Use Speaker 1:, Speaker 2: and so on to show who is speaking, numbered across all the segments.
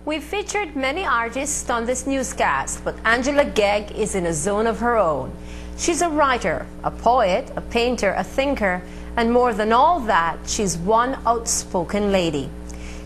Speaker 1: We've featured many artists on this newscast, but Angela Gegg is in a zone of her own. She's a writer, a poet, a painter, a thinker, and more than all that, she's one outspoken lady.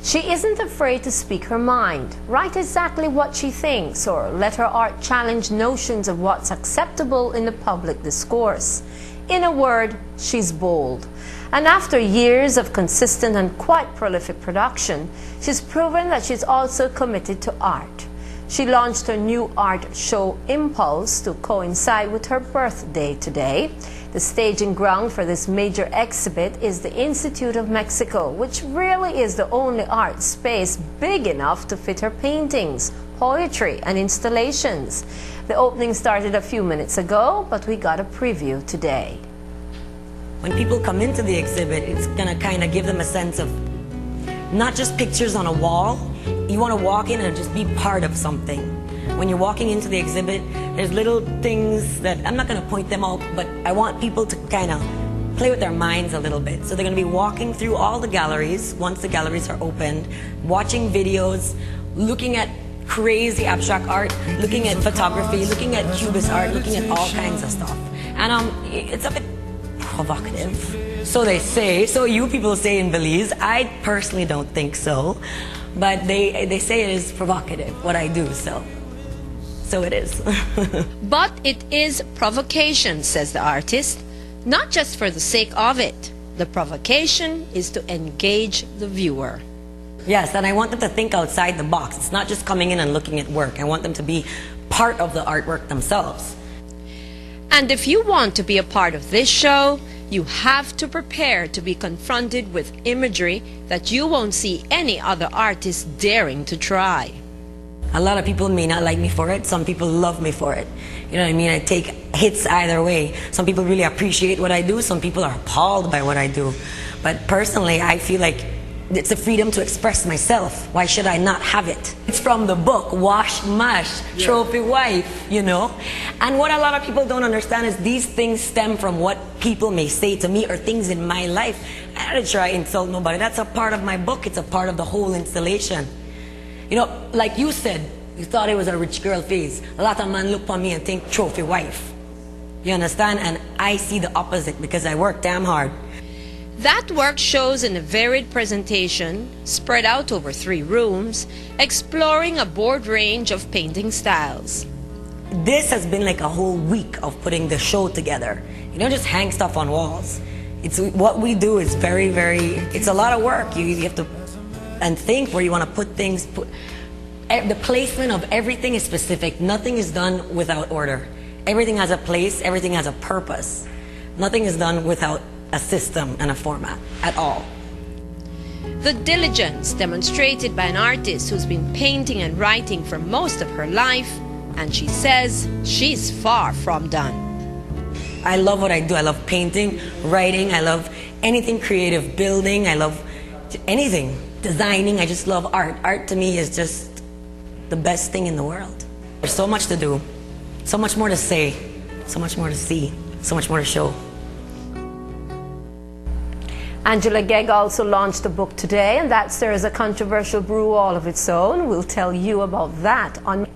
Speaker 1: She isn't afraid to speak her mind, write exactly what she thinks, or let her art challenge notions of what's acceptable in the public discourse. In a word, she's bold. And after years of consistent and quite prolific production, she's proven that she's also committed to art. She launched her new art show Impulse to coincide with her birthday today. The staging ground for this major exhibit is the Institute of Mexico, which really is the only art space big enough to fit her paintings, poetry, and installations. The opening started a few minutes ago, but we got a preview today.
Speaker 2: When people come into the exhibit, it's gonna kind of give them a sense of not just pictures on a wall. You want to walk in and just be part of something. When you're walking into the exhibit, there's little things that I'm not gonna point them out, but I want people to kind of play with their minds a little bit. So they're gonna be walking through all the galleries once the galleries are opened, watching videos, looking at crazy abstract art, looking at photography, looking at cubist art, looking at all kinds of stuff. And it's a bit provocative, so they say. So you people say in Belize. I personally don't think so, but they say it is provocative what I do, so it is.
Speaker 1: But it is provocation, says the artist, not just for the sake of it. The provocation is to engage the viewer.
Speaker 2: Yes, and I want them to think outside the box. It's not just coming in and looking at work. I want them to be part of the artwork themselves.
Speaker 1: And if you want to be a part of this show, you have to prepare to be confronted with imagery that you won't see any other artist daring to try.
Speaker 2: A lot of people may not like me for it. Some people love me for it. You know what I mean? I take hits either way. Some people really appreciate what I do. Some people are appalled by what I do. But personally, I feel like it's a freedom to express myself. Why should I not have it? It's from the book, Wash, Mash, Trophy Wife, you know? And what a lot of people don't understand is these things stem from what people may say to me or things in my life. I don't try to insult nobody. That's a part of my book. It's a part of the whole installation. You know, like you said, you thought it was a rich girl phase. A lot of men look on me and think trophy wife. You understand? And I see the opposite because I work damn hard.
Speaker 1: That work shows in a varied presentation, spread out over 3 rooms, exploring a broad range of painting styles.
Speaker 2: This has been like a whole week of putting the show together. You don't just hang stuff on walls. It's what we do is it's a lot of work. You have to and think where you want to put things. The placement of everything is specific. Nothing is done without order. Everything has a place, everything has a purpose. Nothing is done without a system and a format at all.
Speaker 1: The diligence demonstrated by an artist who's been painting and writing for most of her life, and she says she's far from done.
Speaker 2: I love what I do. I love painting, writing, I love anything creative, building, I love anything, designing. I just love art. Art to me is just the best thing in the world. There's so much to do, so much more to say, so much more to see, so much more to show.
Speaker 1: Angela Gegg also launched a book today, and that stirs a controversial brew all of its own. We'll tell you about that on